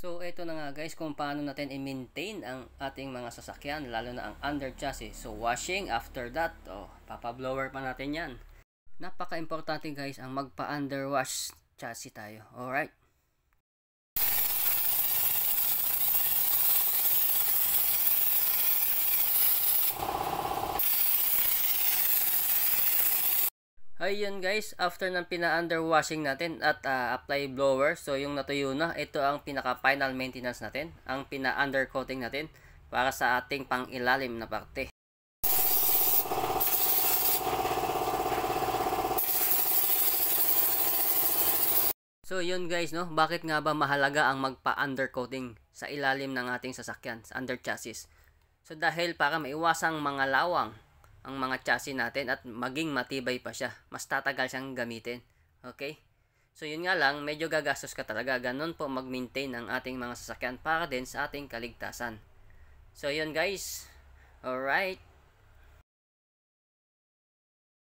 So ito na nga guys kung paano natin i-maintain ang ating mga sasakyan, lalo na ang under chassis. So washing, after that, papa-blower pa natin yan. Napaka-importante guys ang magpa-under wash chassis tayo. Alright. Ayun guys, after ng pina-underwashing natin at apply blower, so yung natuyo na, ito ang pinaka-final maintenance natin, ang pina-undercoating natin para sa ating pang-ilalim na parte. So yun guys, no, bakit nga ba mahalaga ang magpa-undercoating sa ilalim ng ating sasakyan, sa under chassis? So dahil para maiwasang mga lawang ang mga chassis natin at maging matibay pa siya. Mas tatagal siyang gamitin. Okay? So yun nga lang, medyo gagastos ka talaga. Ganun po mag-maintain ang ating mga sasakyan para din sa ating kaligtasan. So yun guys. Alright.